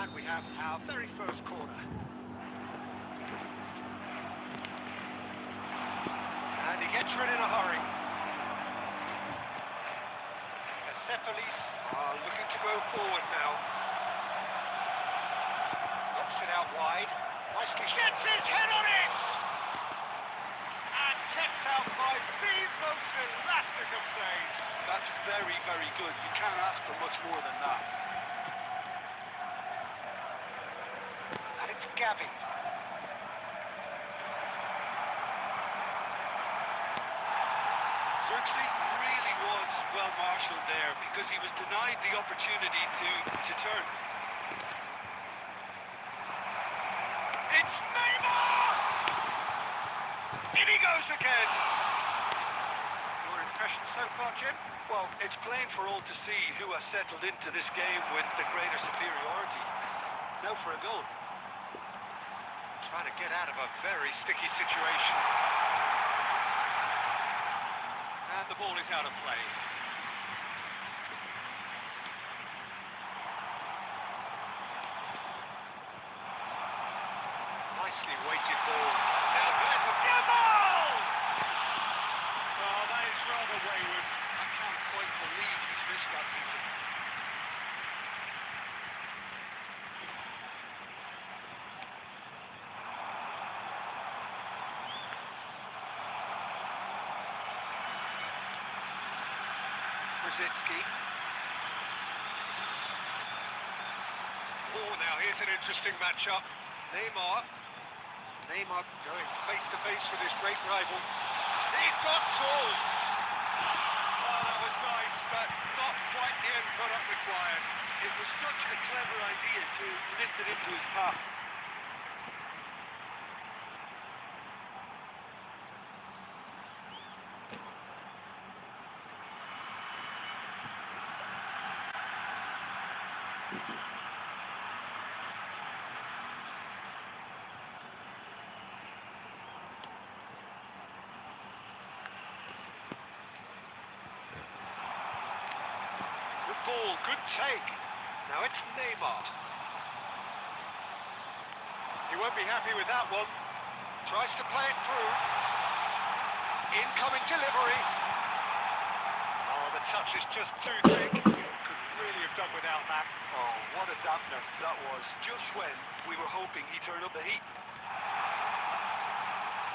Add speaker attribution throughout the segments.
Speaker 1: And we have our very first corner. And he gets rid in a hurry. Persepolis are looking to go forward now. Knocks it out wide. Nicely gets his head on it! And kept out by the most elastic of saves.
Speaker 2: That's very, very good. You can't ask for much more than that.
Speaker 1: And it's Gavi.
Speaker 2: Xerxes really was well marshalled there because he was denied the opportunity to turn.
Speaker 1: It's Neymar! In he goes again. Your impression so far, Jim?
Speaker 2: Well, it's plain for all to see who has settled into this game with the greater superiority. Now for a goal.
Speaker 1: Trying to get out of a very sticky situation. And the ball is out of play. Nicely weighted ball. Now there's a ball! Oh, that is rather wayward.
Speaker 2: I can't quite believe he's missed that, Peter.
Speaker 1: Brzezinski. Oh, now here's an interesting matchup. Neymar going face to face with his great rival. He's got Tool. Oh, that was nice, but not quite the end product required.
Speaker 2: It was such a clever idea to lift it into his path.
Speaker 1: Good ball, good take. Now it's Neymar. He won't be happy with that one. Tries to play it through. Incoming delivery. Oh, the touch is just too thick. Could really have done without that.
Speaker 2: Oh, what a dampener that was, just when we were hoping he'd turn up the heat.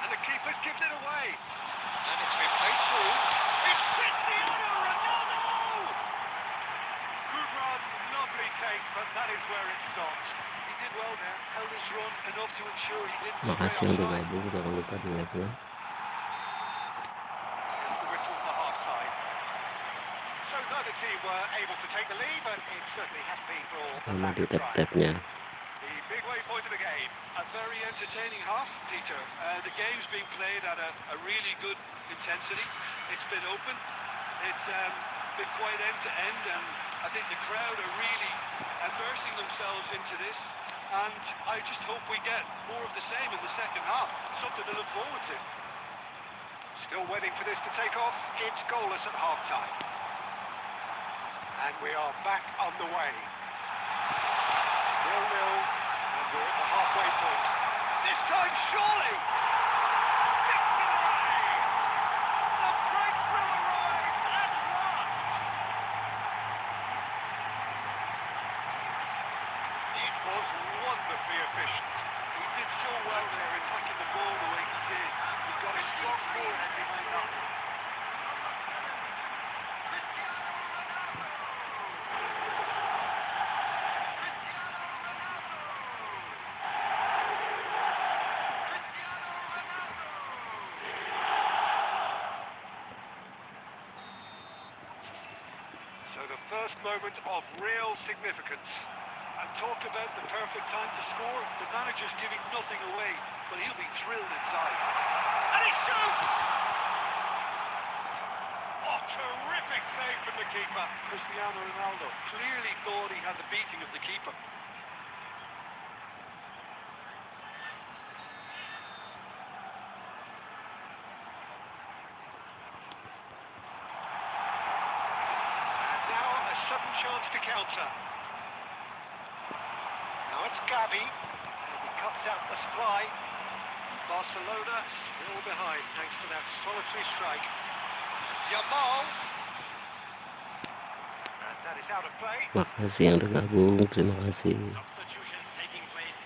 Speaker 1: And the keeper's given it away. And it's been played through. It's Cristiano Ronaldo! Good run, lovely take, but that is where it stopped.
Speaker 2: He did well there, held his run enough to ensure he didn't
Speaker 3: Makasih
Speaker 2: stray
Speaker 3: yang udah
Speaker 2: offside.
Speaker 3: gabung, jangan lupa di like ya.
Speaker 1: Here's the whistle for half-time. So neither team were able to take the lead, but it certainly has been for all the
Speaker 3: Sama
Speaker 1: lack
Speaker 3: di
Speaker 1: of trying.
Speaker 3: tap-tapnya.
Speaker 1: The big way point of the game.
Speaker 2: A very entertaining half, Peter. The game's being played at a really good intensity. It's been open. It's been quite end to end, and I think the crowd are really immersing themselves into this. And I just hope we get more of the same in the second half. Something to look forward to.
Speaker 1: Still waiting for this to take off. It's goalless at half-time. And we are back on the way. 0-0, and we're at the halfway point. This time, surely! Sticks it away! The breakthrough arrives at last! It was wonderfully efficient.
Speaker 2: He did so well there, attacking the ball the way he did. You've got to a strong forehand behind that.
Speaker 1: So the first moment of real significance.
Speaker 2: And talk about the perfect time to score. The manager's giving nothing away, but he'll be thrilled inside.
Speaker 1: And he shoots! Oh, terrific save from the keeper.
Speaker 2: Cristiano Ronaldo clearly thought he had the beating of the keeper.
Speaker 1: And now a sudden chance to counter. Now it's Gavi, and he cuts out the supply. Barcelona still behind thanks to that solitary strike. Yamal. And that is out of play.
Speaker 3: Makasih yang udah gabung, terima kasih.
Speaker 1: Substitutions taking place.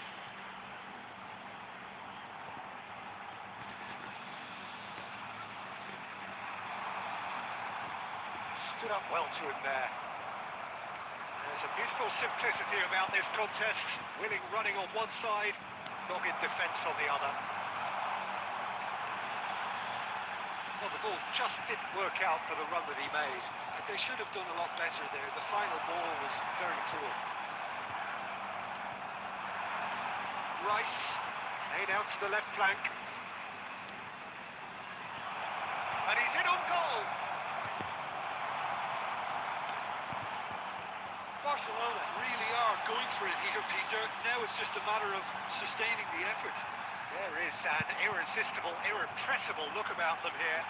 Speaker 1: Stood up well to him there. There's a beautiful simplicity about this contest. Willing running on one side, dogged defence on the other. Well, the ball just didn't work out for the run that he made.
Speaker 2: They should have done a lot better there. The final ball was very poor.
Speaker 1: Rice, laid out to the left flank. And he's in on goal.
Speaker 2: Barcelona really are going for it here, Peter. Now it's just a matter of sustaining the effort.
Speaker 1: There is an irresistible, irrepressible look about them here.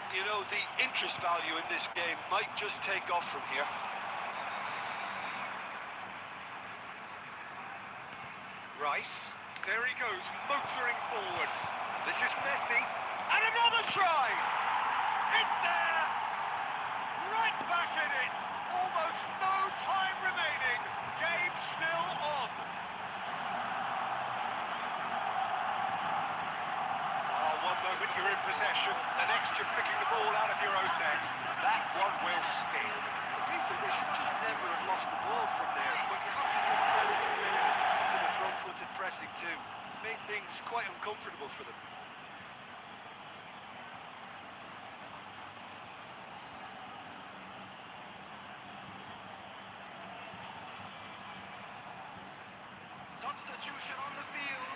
Speaker 2: You know, the interest value in this game might just take off from here.
Speaker 1: Rice, there he goes, motoring forward. This is Messi, and another try! It's there! Right back in it! Almost no time remaining. Game still on. One moment you're in possession, the next you're picking the ball out of your own net. That one will sting.
Speaker 2: Peter, they should just never have lost the ball from there, but you have to give credit and fairness to the front-footed pressing too. Made things quite uncomfortable for them.
Speaker 1: Substitution on the field,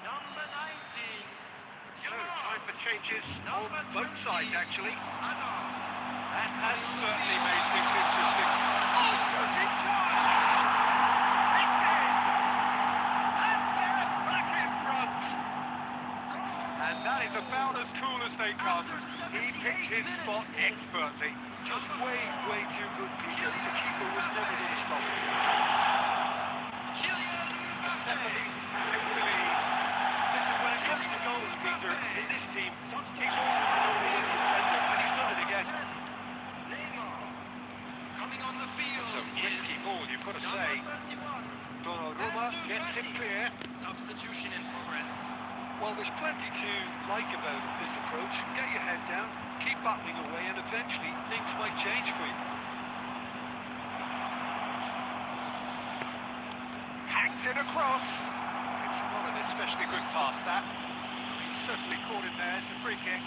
Speaker 1: number 19. So, time for changes on both sides, actually. That has certainly made things interesting. Oh, shooting chance! It's in! And they're back in front! And that is about as cool as they come. He picked his spot expertly.
Speaker 2: Just way too good, Peter. The keeper was never going to stop him.
Speaker 1: Separatist take the lead.
Speaker 2: Listen, when it comes to goals, Peter, in this team, he's always the number one contender, and he's done it again.
Speaker 1: It's a risky ball, you've got to say. Donasi gets it clear.
Speaker 4: Substitution in progress.
Speaker 2: Well, there's plenty to like about this approach. Get your head down, keep battling away, and eventually things might change for you.
Speaker 1: Hangs it across. It's not an especially good pass, that. He's certainly caught him there. It's a free kick.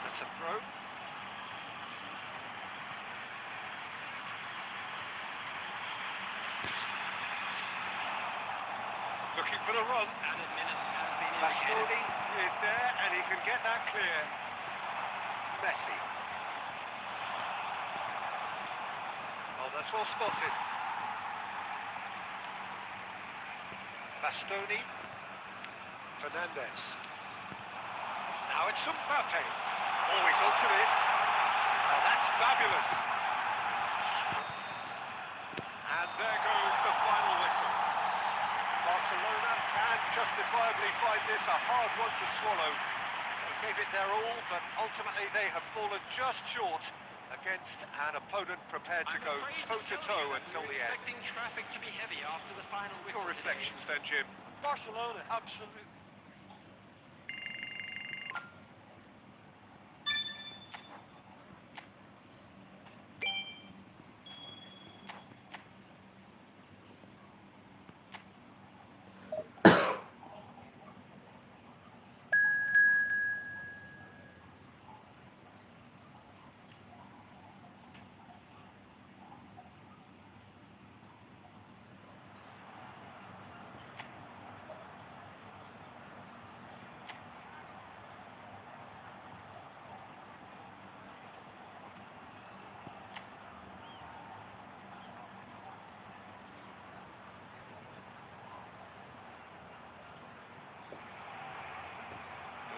Speaker 1: That's a throw. Looking for the run.
Speaker 4: Added minutes has been
Speaker 1: Bastoni
Speaker 4: indicated.
Speaker 1: is there, and he can get that clear. Messi. Oh, that's well spotted. Bastoni. Fernandez. Now it's Mbappe. Oh, he's onto this. Now that's fabulous. And there goes the final whistle. Barcelona can justifiably find this a hard one to swallow. They gave it their all, but ultimately they have fallen just short against an opponent prepared to go toe-to-toe until the end.
Speaker 4: Expecting traffic to be heavy after the final whistle.
Speaker 1: Your reflections then, Jim?
Speaker 2: Barcelona, absolutely.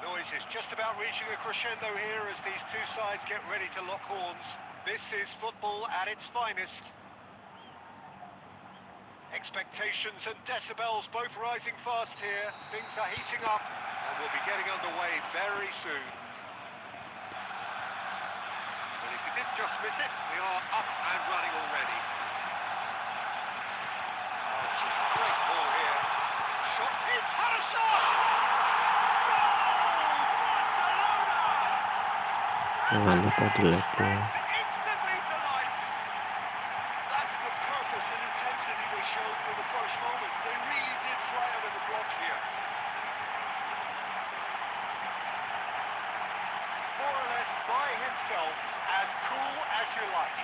Speaker 1: The noise is just about reaching a crescendo here as these two sides get ready to lock horns. This is football at its finest. Expectations and decibels both rising fast here. Things are heating up and we'll be getting underway very soon. Well, if you did just miss it, we are up and running already. Oh, it's a great ball here. Shot is had a shot!
Speaker 3: Jangan lupa di like ya.
Speaker 1: Instantly to life.
Speaker 2: That's the purpose and intensity they showed for the first moment. They really did fly out of the blocks here.
Speaker 1: More or less by himself, as cool as you like.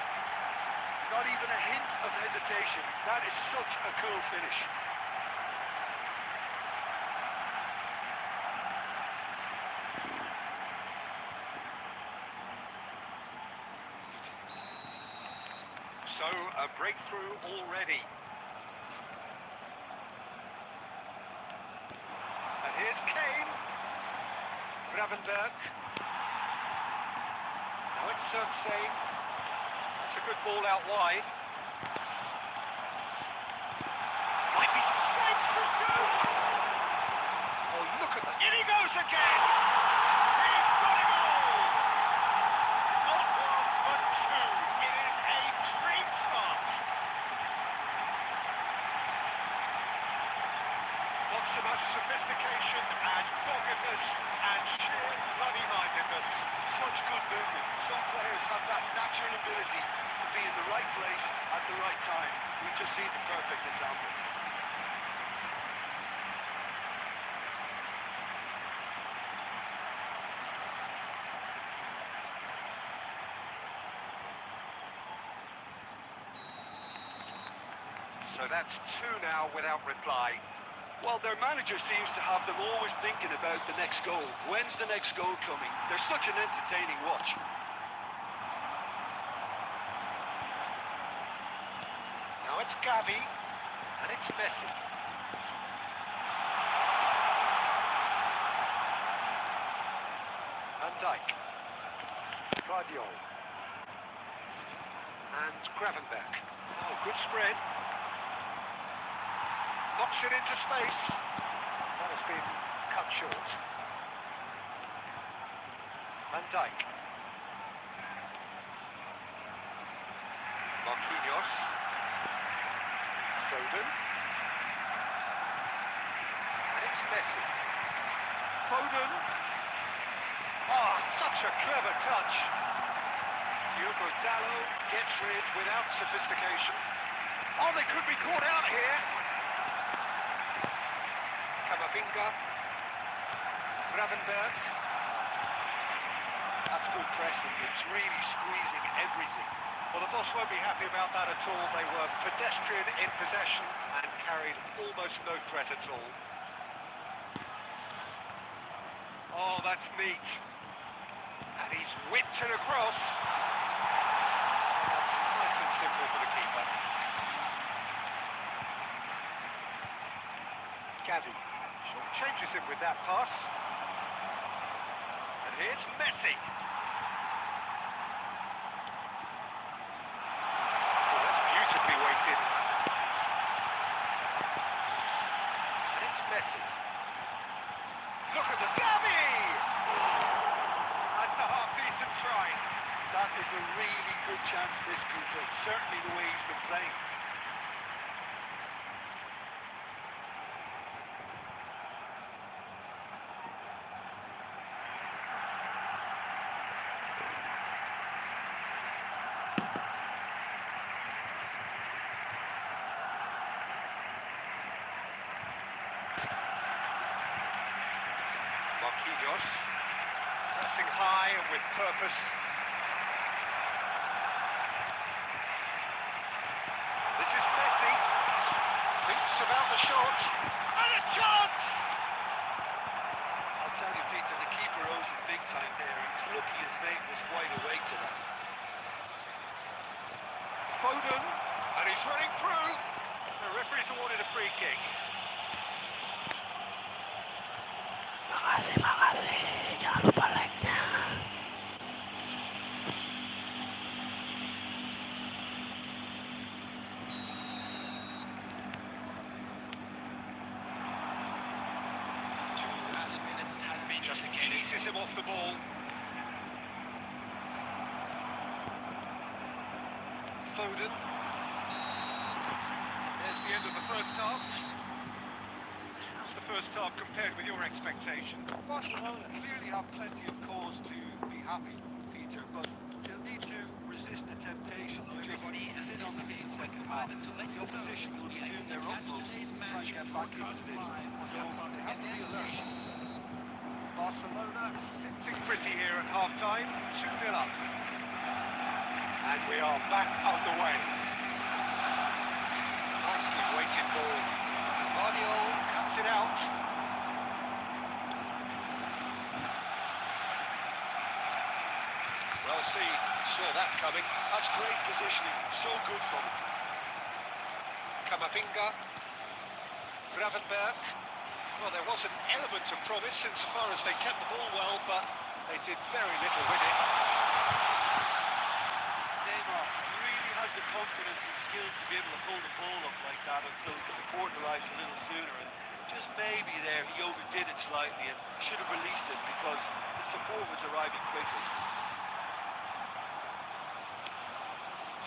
Speaker 2: Not even a hint of hesitation. That is such a cool finish.
Speaker 1: So, a breakthrough already. And here's Kane. Gravenberg. Now it's Cirksay. That's a good ball out wide. Might be shapes to shoot! Oh, look at this. In he goes again! He's got it all! Not one, but two. It is a great start. Not so much sophistication as doggedness and sheer bloody-mindedness.
Speaker 2: Such good movement. Some players have that natural ability to be in the right place at the right time. We've just seen the perfect example.
Speaker 1: So that's two now without reply.
Speaker 2: Well, their manager seems to have them always thinking about the next goal. When's the next goal coming? They're such an entertaining watch.
Speaker 1: Now it's Gavi, and it's Messi. Van Dijk. Guardiol. And Gravenberg. Oh, good spread. Knocks it into space. That has been cut short. Van Dijk. Marquinhos. Foden. And it's Messi. Foden. Oh, such a clever touch. Diogo Dalot gets rid without sophistication. Oh, they could be caught out here. Camavinga. Gravenberg.
Speaker 2: That's good pressing. It's really squeezing everything.
Speaker 1: Well, the boss won't be happy about that at all. They were pedestrian in possession and carried almost no threat at all. Oh, that's neat. And he's whipped it across. That's nice and simple for the keeper. Gavi short changes him with that pass. And here's Messi. Oh, that's beautifully weighted. And it's Messi. Look at the Gavi! That's a half-decent try.
Speaker 2: That is a really good chance, this Peter. Certainly the way he's been playing.
Speaker 1: Marquinhos, pressing high and with purpose. This is Messi. Thinks about the shot. And a chance!
Speaker 2: I'll tell you, Peter, the keeper owes him big time there. He's lucky his mate was wide awake to that.
Speaker 1: Foden, and he's running through. The referee's awarded a free kick.
Speaker 3: Makasih. Jangan lupa like-nya.
Speaker 1: Just eases him off the ball. Foden. There's the end of the first half. How's the first half compared with your expectation?
Speaker 2: Barcelona clearly have plenty of cause to be happy, Peter, but they'll need to resist the temptation to just sit on the feet second half. The opposition will be doing their utmost to try and get back into this, so they have to be alert.
Speaker 1: Barcelona sitting pretty here at half-time, 2-0 up. And we are back underway. Nicely weighted ball. Guardiola cuts it out. Well seen, saw that coming.
Speaker 2: That's great positioning, so good from him.
Speaker 1: Camavinga. Gravenberg. Well, there was an element of promise insofar as they kept the ball well, but they did very little with it.
Speaker 2: Neymar really has the confidence and skill to be able to hold the ball up like that until the support arrives a little sooner. And just maybe there he overdid it slightly and should have released it because the support was arriving quickly.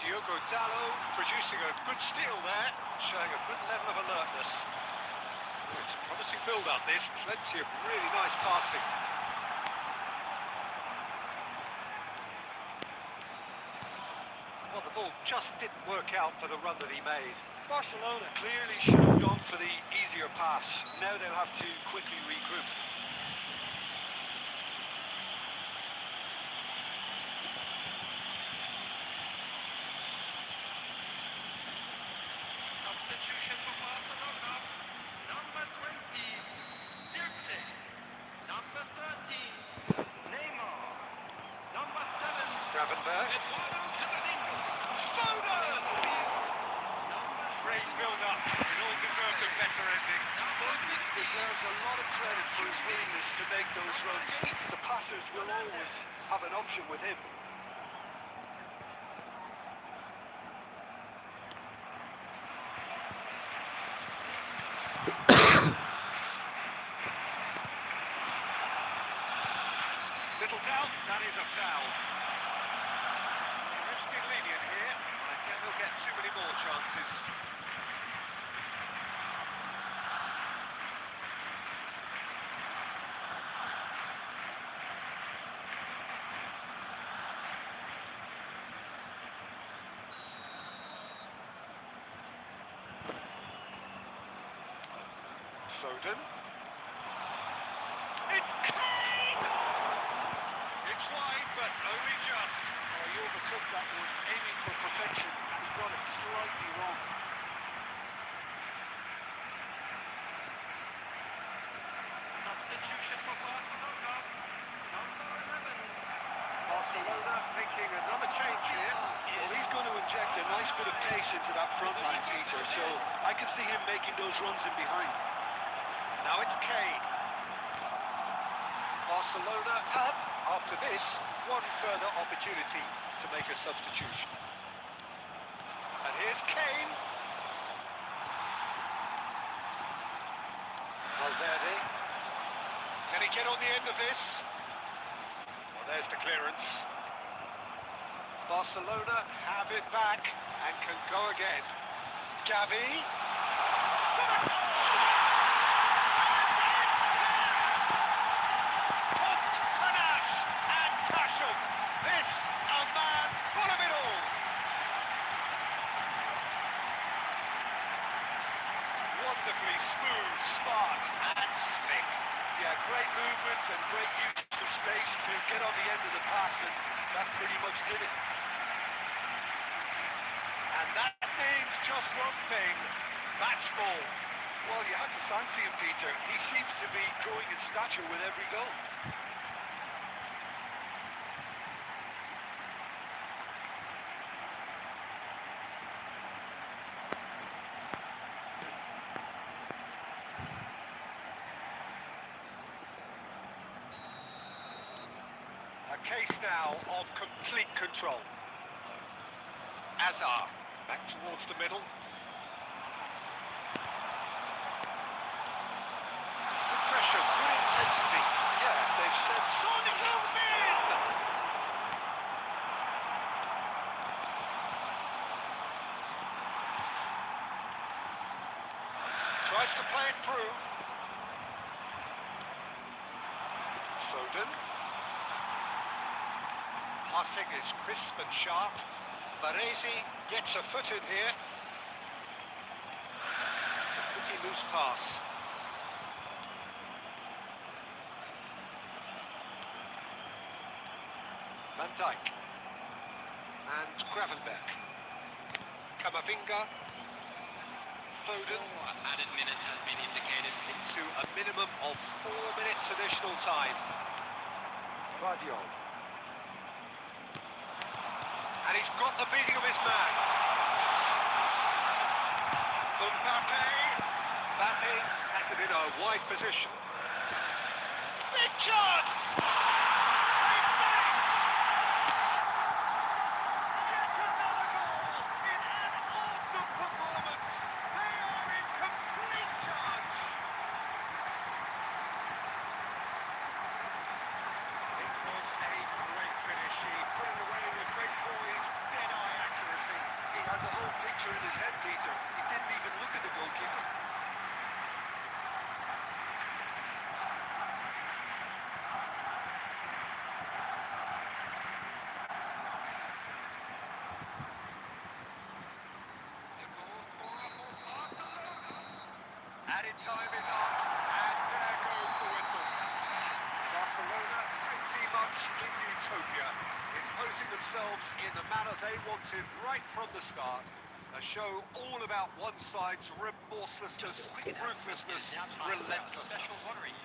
Speaker 1: Diogo Dalot producing a good steal there, showing a good level of alertness. It's a promising build-up, this. Plenty of really nice passing. Well, the ball just didn't work out for the run that he made.
Speaker 2: Barcelona clearly should have gone for the easier pass. Now they'll have to quickly regroup.
Speaker 4: Substitution for Barcelona. Number 20, Zirkzee. Number 13, Neymar. Number 7,
Speaker 1: Gravenberg.
Speaker 4: Eduardo Camavinga.
Speaker 1: Foden!
Speaker 4: Number
Speaker 1: Great build-up. It all deserved a better ending.
Speaker 2: Foden deserves a lot of credit for his willingness to make those runs. The passers will always have an option with him.
Speaker 1: Little doubt, that is a foul. Risky lenient here. I think he'll get too many more chances. Foden. It's Kane! It's wide, but only just.
Speaker 2: Oh, he overtook that one, aiming for perfection, and he got it slightly wrong.
Speaker 4: substitution for Barcelona. Number 11.
Speaker 1: Barcelona making another change here.
Speaker 2: Well, he's going to inject a nice bit of pace into that front line, Peter, so I can see him making those runs in behind.
Speaker 1: Now it's Kane. Barcelona have, after this, one further opportunity to make a substitution. And here's Kane. Can he get on the end of this? Well, there's the clearance. Barcelona have it back and can go again. Gavi. Shot a goal! And it's there! Pumped panache and passion. This a man full of it all. Wonderfully smooth, smart and slick.
Speaker 2: Yeah, great movement and great use of space to get on the end of the pass, and that pretty much did it.
Speaker 1: And that means just one thing, match ball.
Speaker 2: Well, you had to fancy him, Peter. He seems to be growing in stature with every goal.
Speaker 1: A case now of complete control. Azar, back towards the middle. It's good pressure, good intensity.
Speaker 2: Yeah, they've said
Speaker 1: Son Heung-min! Tries to play it through. Foden. Passing is crisp and sharp. Baresi gets a foot in here. It's a pretty loose pass. Van Dijk. And Gravenberg. Camavinga. Foden.
Speaker 4: Added minute has been indicated.
Speaker 1: Into a minimum of 4 minutes additional time. Guardiola. And he's got the beating of his man. Mbappe. Mbappe has it in a wide position. Big chance! Yet another goal in an awesome performance. They are in complete charge. It was a great finish. He put it away with great poise, dead-eye accuracy.
Speaker 2: he had the whole picture in his head, Peter. He didn't even look at the goalkeeper.
Speaker 4: The goal scorer for Barcelona.
Speaker 1: Added time is up, and there goes the whistle. Barcelona pretty much in utopia, imposing themselves in the manner they wanted right from the start. A show all about one side's remorselessness, ruthlessness, relentlessness.
Speaker 4: Special honorary.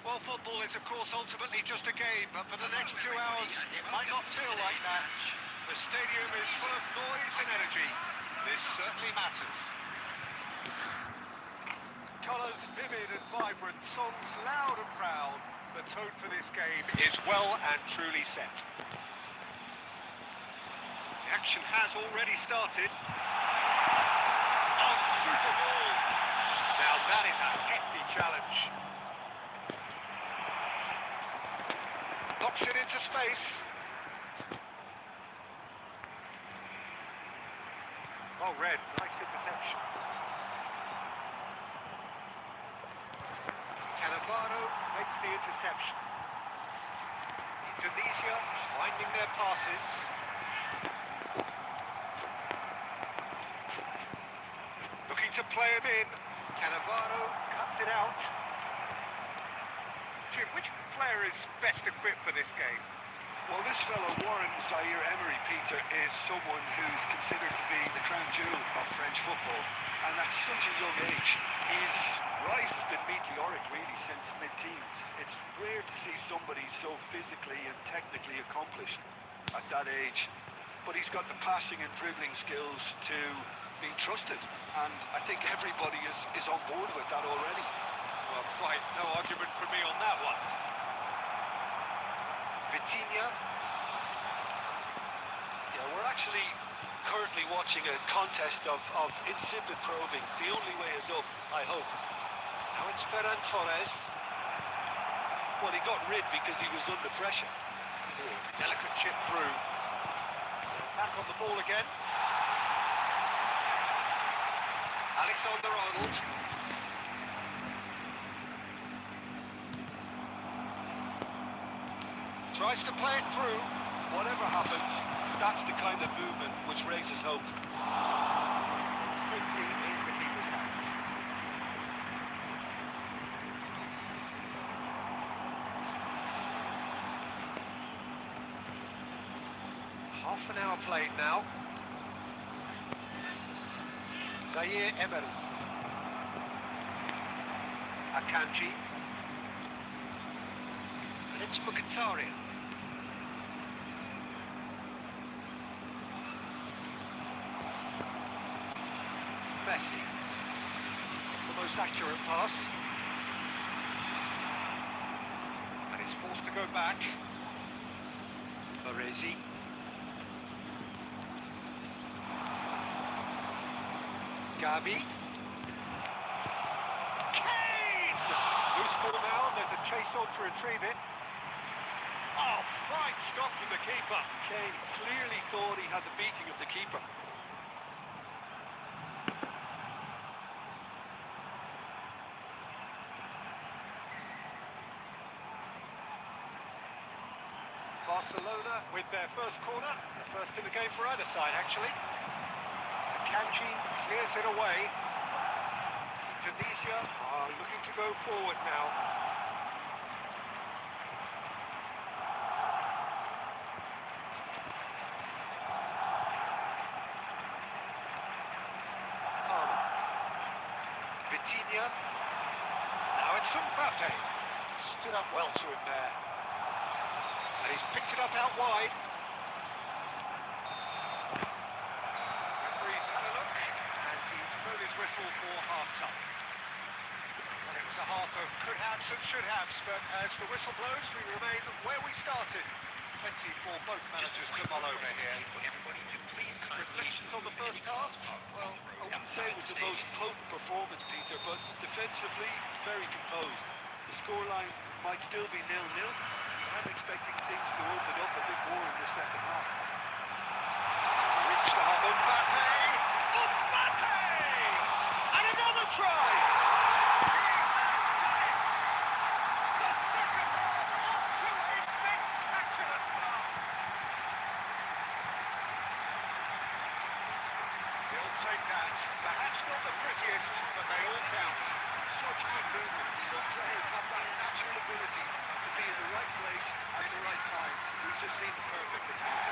Speaker 1: Well, football is, of course, ultimately just a game, but for the next 2 hours, it might not feel like that. The stadium is full of noise and energy. This certainly matters. Colours vivid and vibrant, songs loud and proud. The tone for this game is well and truly set. The action has already started. Oh, super ball! Now that is a hefty challenge. Knocks it into space. Oh, red, nice interception. Cannavaro makes the interception. Indonesia finding their passes. Looking to play it in. Cannavaro cuts it out. Jim, which player is best equipped for this game?
Speaker 2: Well, this fellow, Warren Zaire-Emery, Peter, is someone who's considered to be the crown jewel of French football. And at such a young age, his rise has been meteoric, really, since mid-teens. It's rare to see somebody so physically and technically accomplished at that age. But he's got the passing and dribbling skills to be trusted. And I think everybody is on board with that already.
Speaker 1: Well, quite no argument from me on that one. Vitinha.
Speaker 2: Yeah, we're actually currently watching a contest of insipid probing. The only way is up, I hope.
Speaker 1: Now it's Ferran Torres.
Speaker 2: Well, he got rid because he was under pressure.
Speaker 1: Delicate chip through. Back on the ball again. Alexander-Arnold. Tries to play it through.
Speaker 2: Whatever happens, that's the kind of movement which raises hope.
Speaker 1: Simply in the keeper's hands. Half an hour played now. Zaire-Emery. Akanji. And it's Mkhitaryan. Messi. The most accurate pass. And he's forced to go back. Baresi. Gavi. Kane! Loose ball now, and there's a chase on to retrieve it. Oh, fine stop from the keeper.
Speaker 2: Kane clearly thought he had the beating of the keeper.
Speaker 1: Barcelona with their first corner. The first in the game for either side, actually. Akanji clears it away. Indonesia are looking to go forward now. Palmer. Vitinha. Now it's Mbappe. Stood up well to him there. And he's picked it up out wide. Referee's had a look, and he's blown his whistle for half-time. Well, it was a half of could-haves and should-haves, but as the whistle blows, we remain where we started. Plenty for both managers to mull over here. Reflections on the first half?
Speaker 2: Well, I wouldn't say it was the most potent performance, Peter, but defensively, very composed. The scoreline might still be 0-0. I'm expecting things to open up a bit more in the second half.
Speaker 1: Reached out, Mbappe! Mbappe! And another try! The second half up to a spectacular start! They'll take that. Perhaps not the prettiest, but they all count.
Speaker 2: Such good movement. Some players have that natural ability to be in the right place at the right time. We've just seen the perfect example.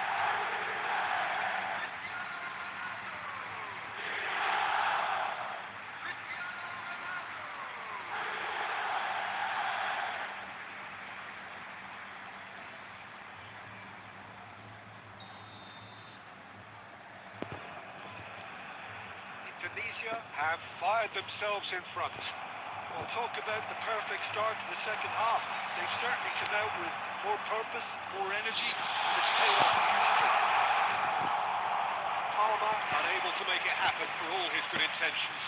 Speaker 1: Tunisia have fired themselves in front.
Speaker 2: Well, talk about the perfect start to the second half. They've certainly come out with more purpose, more energy, and it's paid off beautifully.
Speaker 1: Palmer unable to make it happen for all his good intentions.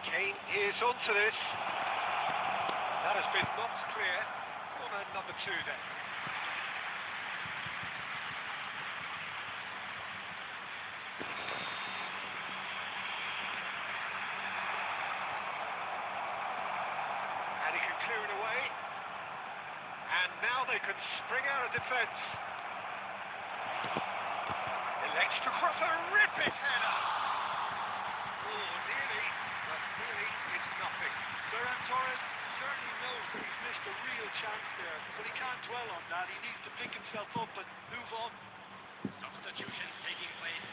Speaker 1: Kane is onto this. That has been knocked clear. Corner number 2 then. And he can clear it away. And now they can spring out of defence. Elects to cross a terrific header. Oh, nearly, but nearly is nothing.
Speaker 2: Ferran Torres certainly knows that he's missed a real chance there, but he can't dwell on that. He needs to pick himself up and move on.
Speaker 4: Substitutions taking place.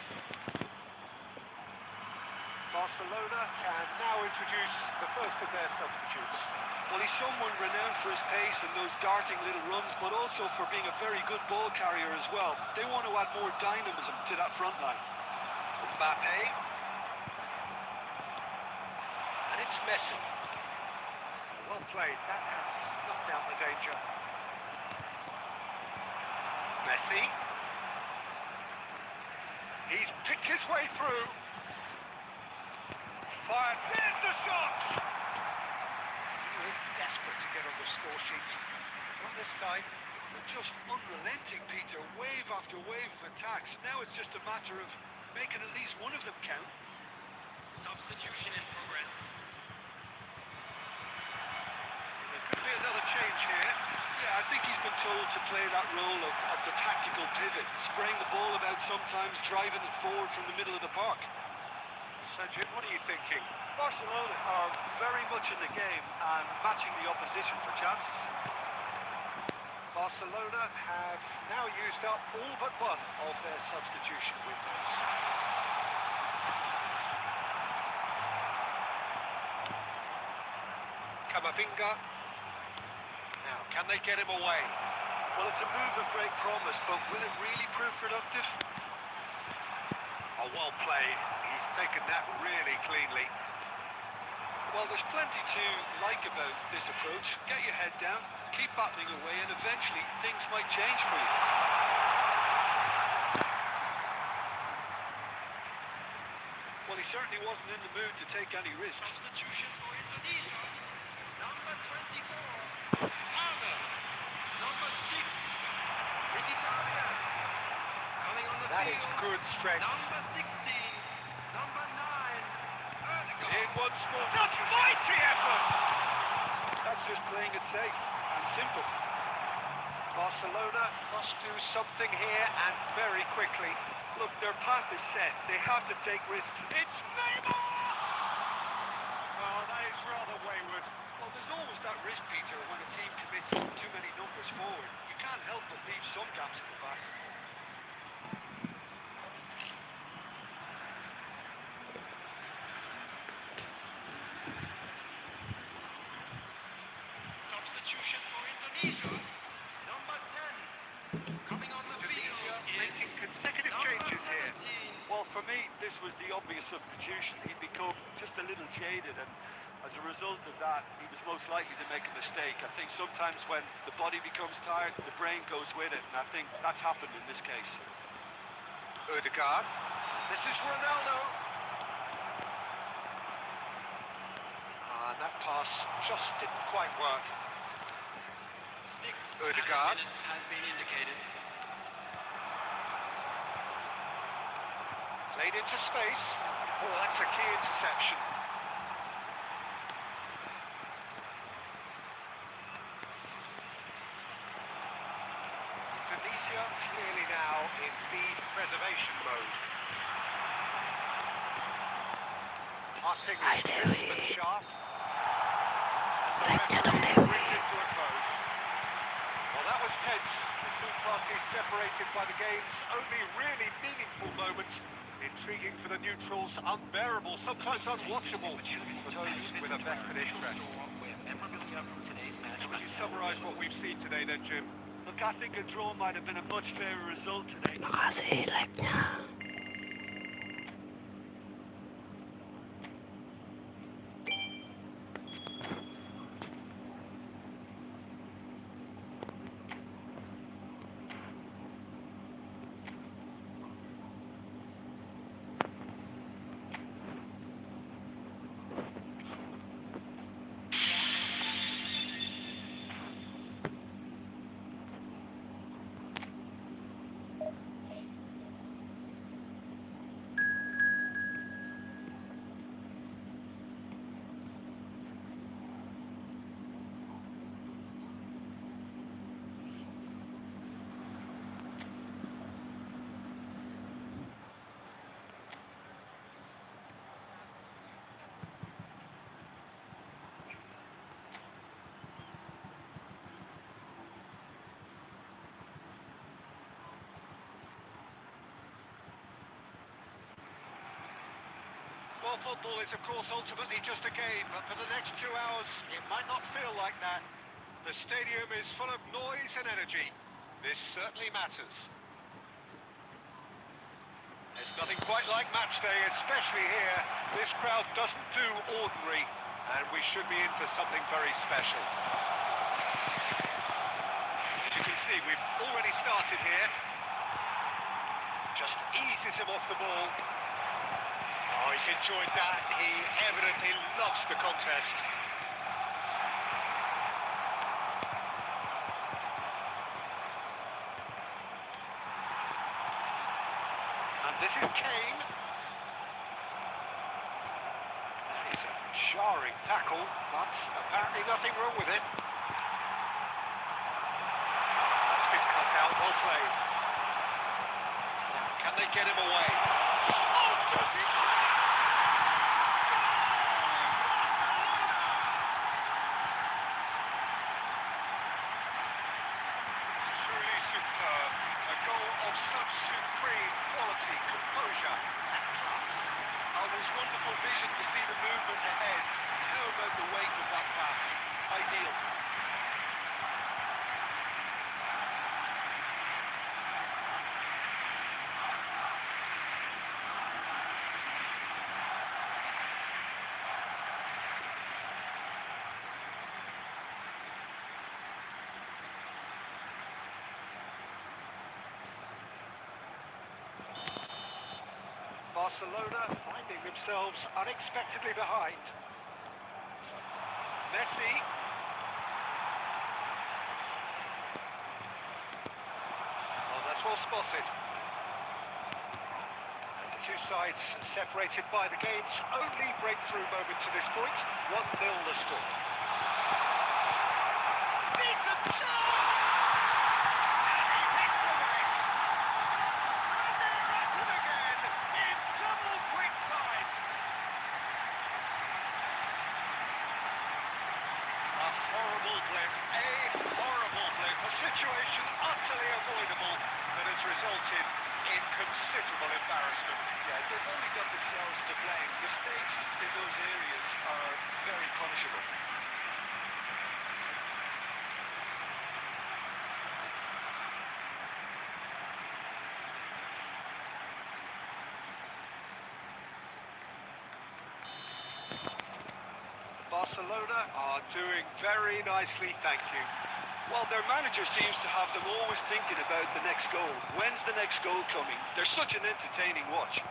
Speaker 1: Barcelona can now introduce the first of their substitutes.
Speaker 2: Well, he's someone renowned for his pace and those darting little runs, but also for being a very good ball carrier as well. They want to add more dynamism to that front line.
Speaker 1: Mbappe. And it's Messi. Well played, that has snuffed out the danger. Messi. He's picked his way through. Fired, there's the shot! He is desperate to get on the score sheet. Not this time.
Speaker 2: They're just unrelenting, Peter. Wave after wave of attacks. Now it's just a matter of making at least one of them count.
Speaker 4: Substitution in progress.
Speaker 1: There's going to be another change here.
Speaker 2: Yeah, I think he's been told to play that role of the tactical pivot, spraying the ball about sometimes, driving it forward from the middle of the park.
Speaker 1: So, Jim, what are you thinking?
Speaker 2: Barcelona are very much in the game and matching the opposition for chances.
Speaker 1: Barcelona have now used up all but one of their substitution windows. Camavinga. Now, can they get him away?
Speaker 2: Well, it's a move of great promise, but will it really prove productive?
Speaker 1: Oh, well played. He's taken that really cleanly.
Speaker 2: Well, there's plenty to like about this approach. Get your head down, keep battling away, and eventually things might change for you. Well, he certainly wasn't in the mood to take any risks.
Speaker 4: Substitution for Indonesia. Number 24. Arnold. Number 6. Mkhitaryan. Coming on the
Speaker 1: That
Speaker 4: field.
Speaker 1: is good strength.
Speaker 4: Number 16. Number 9. Erdogan.
Speaker 1: In once more. It's a mighty effort!
Speaker 2: That's just playing it safe and simple.
Speaker 1: Barcelona must do something here and very quickly.
Speaker 2: Look, their path is set. They have to take risks.
Speaker 1: It's Neymar! Oh, that is rather wayward.
Speaker 2: Well, there's always that risk, Peter, when a team commits too many numbers forward. You can't help but leave some gaps in the back.
Speaker 4: Substitution for Indonesia. Number 10. Coming on the
Speaker 1: Tunisia
Speaker 4: field
Speaker 1: making
Speaker 4: is
Speaker 1: consecutive
Speaker 4: number
Speaker 1: changes here.
Speaker 4: 17.
Speaker 2: Well, for me, this was the obvious substitution. He'd become just a little jaded, and as a result of that, he was most likely to make a mistake. I think sometimes when the body becomes tired, the brain goes with it, and I think that's happened in this case.
Speaker 1: Odegaard. This is Ronaldo. That pass just didn't quite work.
Speaker 4: 6
Speaker 1: Odegaard.
Speaker 4: minutes has been indicated.
Speaker 1: Played into space. Oh, that's a key interception. Tunisia clearly now in lead preservation mode. Passing is crisp and sharp. And the referee brings it to a close. Well, that was tense. The two parties separated by the game's only really meaningful moment. Intriguing for the neutrals, unbearable, sometimes unwatchable for those with a vested interest. Would you summarise what we've seen today then, Jim?
Speaker 2: Look, I think a draw might have been a much fairer result today.
Speaker 3: Makasih like-nya.
Speaker 1: Well, football is, of course, ultimately just a game, but for the next 2 hours, it might not feel like that. The stadium is full of noise and energy. This certainly matters. There's nothing quite like match day, especially here. This crowd doesn't do ordinary, and we should be in for something very special. As you can see, we've already started here. Just eases him off the ball. Oh, he's enjoyed that. He evidently loves the contest. And this is Kane. That is a jarring tackle, but apparently nothing wrong with it. That's been cut out, well played. Now, can they get him away? Oh, shooting! Superb. A goal of such supreme quality, composure and class.
Speaker 2: Oh, there's wonderful vision to see the movement ahead. How about the weight of that pass? Ideal.
Speaker 1: Barcelona finding themselves unexpectedly behind. Messi. Oh, that's well spotted. And the two sides separated by the game's only breakthrough moment to this point. 1-0 the score. Decent chance! Situation utterly avoidable that has resulted in considerable embarrassment.
Speaker 2: Yeah, they've only got themselves to blame. Mistakes in those areas are very punishable.
Speaker 1: Barcelona are doing very nicely, thank you.
Speaker 2: Well, their manager seems to have them always thinking about the next goal. When's the next goal coming? They're such an entertaining watch.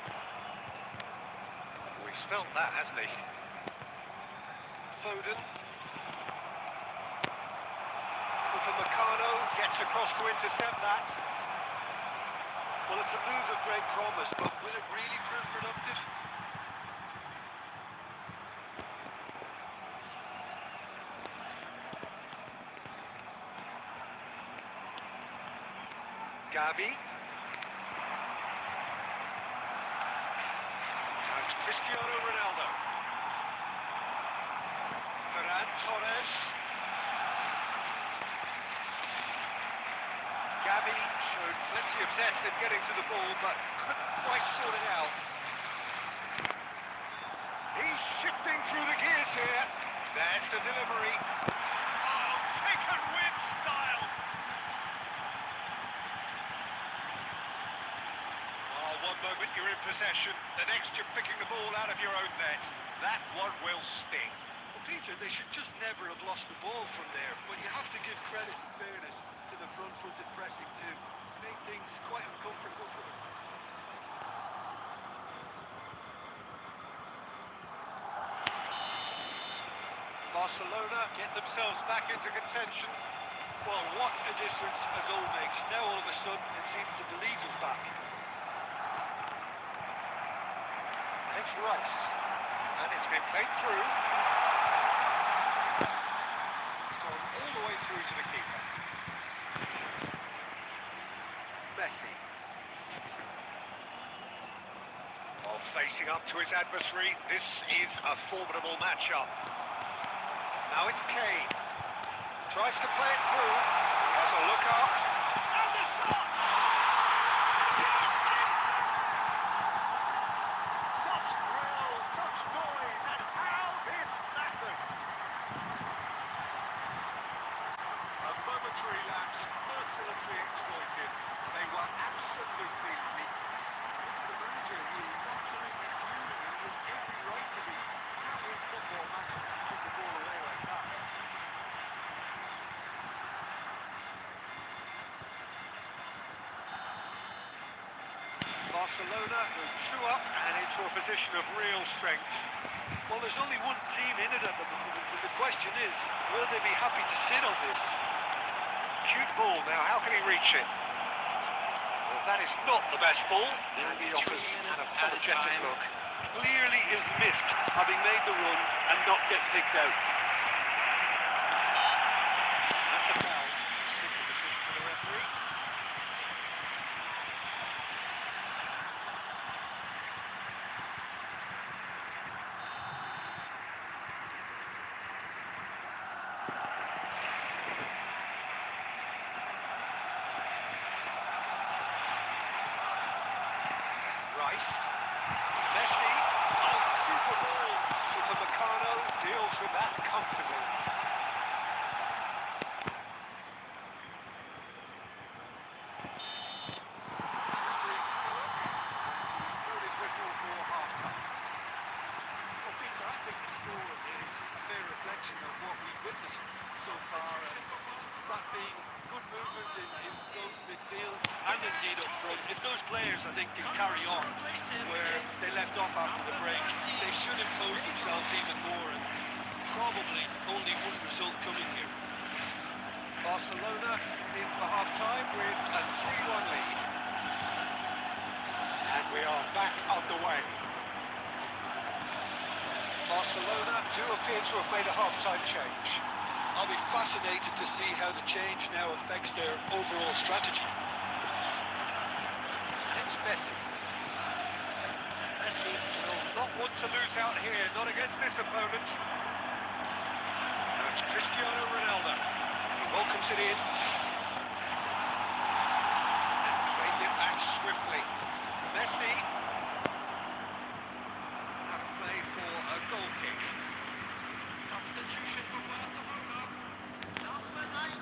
Speaker 1: Oh, he's felt that, hasn't he? Foden. Upamecano gets across to intercept that.
Speaker 2: Well, it's a move of great promise, but will it really prove productive?
Speaker 1: Gavi. Now it's Cristiano Ronaldo. Ferran Torres. Gavi showed plenty of zest in getting to the ball, but couldn't quite sort it out. He's shifting through the gears here. There's the delivery. Oh, taken with style. moment you're in possession, the next you're picking the ball out of your own net. That one will sting.
Speaker 2: Well, Peter, they should just never have lost the ball from there, but you have to give credit and fairness to the front-footed pressing too. Made things quite uncomfortable for them.
Speaker 1: Barcelona get themselves back into contention.
Speaker 2: Well, what a difference a goal makes. Now all of a sudden it seems the belief is back.
Speaker 1: And it's Rice. And it's been played through. It's gone all the way through to the keeper. Messi. While facing up to his adversary, this is a formidable matchup. Now it's Kane. Tries to play it through. He has a look out. And the shot! Yes, it's such thrill, such noise, and how this matters. A momentary lapse, mercilessly exploited. They were absolutely lethal.
Speaker 2: The manager here is absolutely fuming, and he has every right to be. Can't win football matches if you give the ball away like that.
Speaker 1: Barcelona move 2 up and into a position of real strength.
Speaker 2: Well, there's only one team in it at the moment, and the question is, will they be happy to sit on this?
Speaker 1: Cute ball now, how can he reach it? Well, that is not the best ball, and he offers an apologetic look.
Speaker 2: Clearly is miffed, having made the run and not get picked out.
Speaker 1: That's a foul. Simple decision for the referee. Rice. Messi. Oh, super ball. Upamecano deals with that comfortably. Referee's look, and he's blown his whistle for half-time.
Speaker 2: Well, Peter, I think the score is a fair reflection of what we've witnessed so far, and that being good movement in both midfield and indeed up front. If those players, I think, can carry on where they left off after the break, they should impose themselves even more, and probably only one result coming here.
Speaker 1: Barcelona in for half-time with a 3-1 lead. And we are back underway. Barcelona do appear to have made a half-time change.
Speaker 2: I'll be fascinated to see how the change now affects their overall strategy.
Speaker 1: And it's Messi. Messi will not want to lose out here, not against this opponent. Now it's Cristiano Ronaldo. He welcomes it in. And played it back swiftly. Messi. Have a play for a goal kick.
Speaker 4: Substitution for Barcelona. Number 19.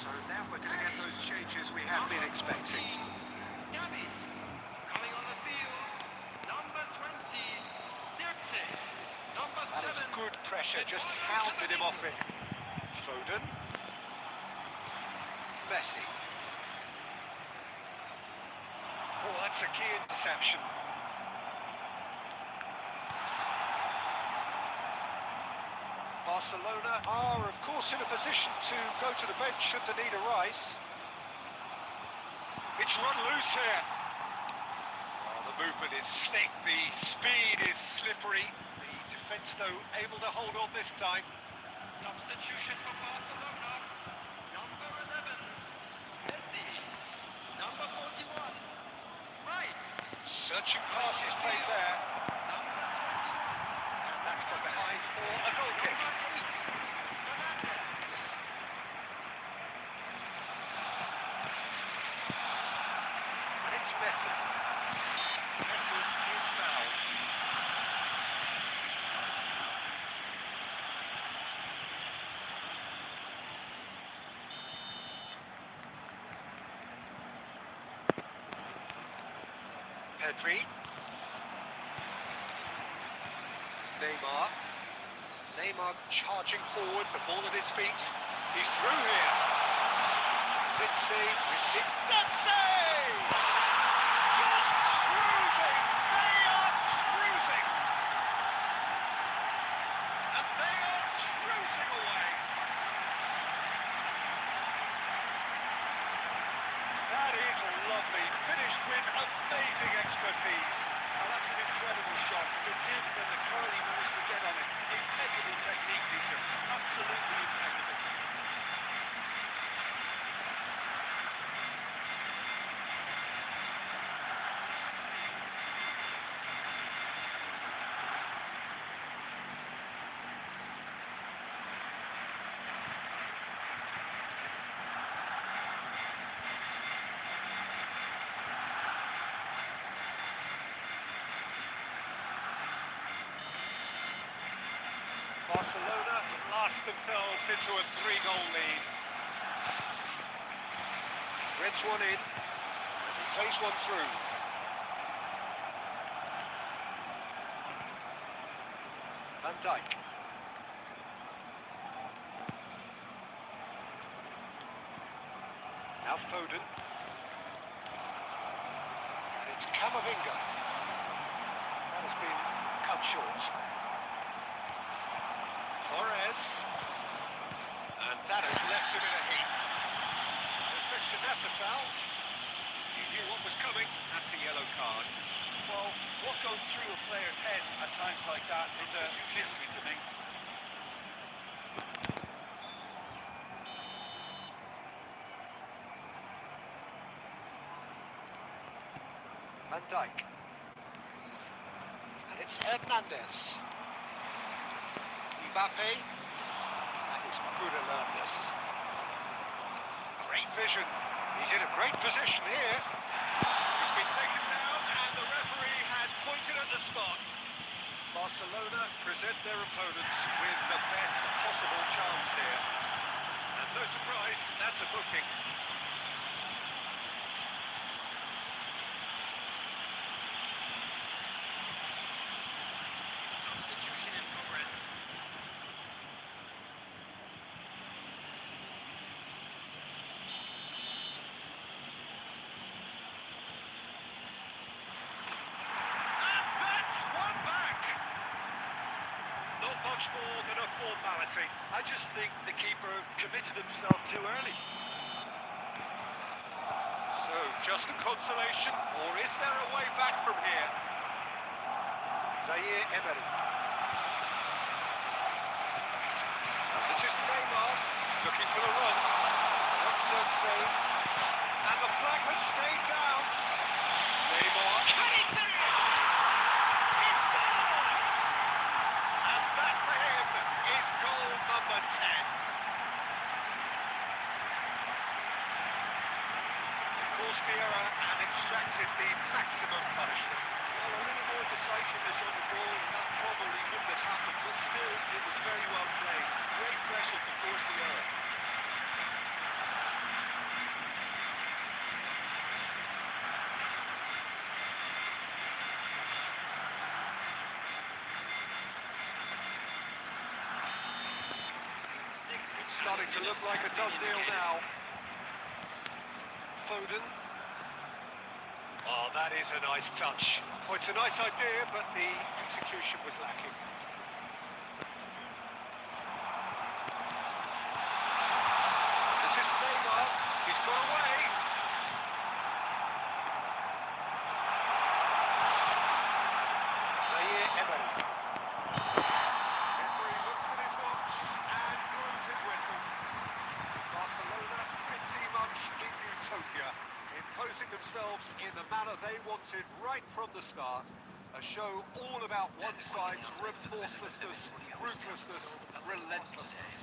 Speaker 1: So now we're going to get those changes we have been expecting.
Speaker 4: Gavi. Coming on the field. Number 20. Zirkzee. Number
Speaker 1: That
Speaker 4: 7.
Speaker 1: is good pressure, just hounded him off it. Foden. Messi. Oh, that's a key interception. Barcelona are, of course, in a position to go to the bench should the need arise. It's run loose here. Oh, the movement is slick, the speed is slippery. The defence, though, able to hold on this time.
Speaker 4: Substitution for Barcelona. Number 11. Messi. Number 41. Rice.
Speaker 1: Searching pass is played there.
Speaker 4: Number 21.
Speaker 1: And that's gone behind for a goal kick.
Speaker 4: Number 8. Fernandez.
Speaker 1: And it's Messi. Messi is fouled. Pedri. Neymar. Neymar charging forward, the ball at his feet. He's through here. Zixi, just cruising. They are cruising. And they are cruising away. That is lovely. Finished with amazing expertise.
Speaker 2: Now that's an incredible shot. The dip and the curl he managed to get on it. Impeccable technique, Peter. Absolutely impeccable.
Speaker 1: Barcelona blast themselves into a 3-goal lead. Threads one in, and he plays one through. Van Dijk. Now Foden. And it's Camavinga. That has been cut short. Torres, and that has left him in a heap. No question, that's a foul. He knew what was coming. That's a yellow card.
Speaker 2: Well, what goes through a player's head at times like that is a mystery to me.
Speaker 1: Van Dijk. And it's Hernandez. Mbappe, that is good alertness. Great vision. He's in a great position here. He's been taken down and the referee has pointed at the spot. Barcelona present their opponents with the best possible chance here. And no surprise, that's a booking.
Speaker 4: Substitution in progress.
Speaker 1: And that's one back. Not much more than a formality.
Speaker 2: I just think the keeper committed himself too early.
Speaker 1: So, just a consolation, or is there a way back from here? Zaire Emery. And this is Neymar, looking for the run. Not Circe. And the flag has stayed down. Neymar. Can he finish? He scores! And that for him is goal number 10. Forced the error and extracted the maximum punishment.
Speaker 2: Well, a little more decisiveness on the ball, and that probably wouldn't have happened, but still, it was very well played. Great pressure to force the error.
Speaker 1: It's starting to look like a done deal now. Foden. Oh, that is a nice touch. Well, it's a nice idea, but the execution was lacking. This is Neymar. He's got away. Zaire Emery. Referee looks at his watch and blows his whistle. Barcelona pretty much in utopia, imposing themselves in the manner they wanted right from the start. A show all about one side's remorselessness, ruthlessness, relentlessness.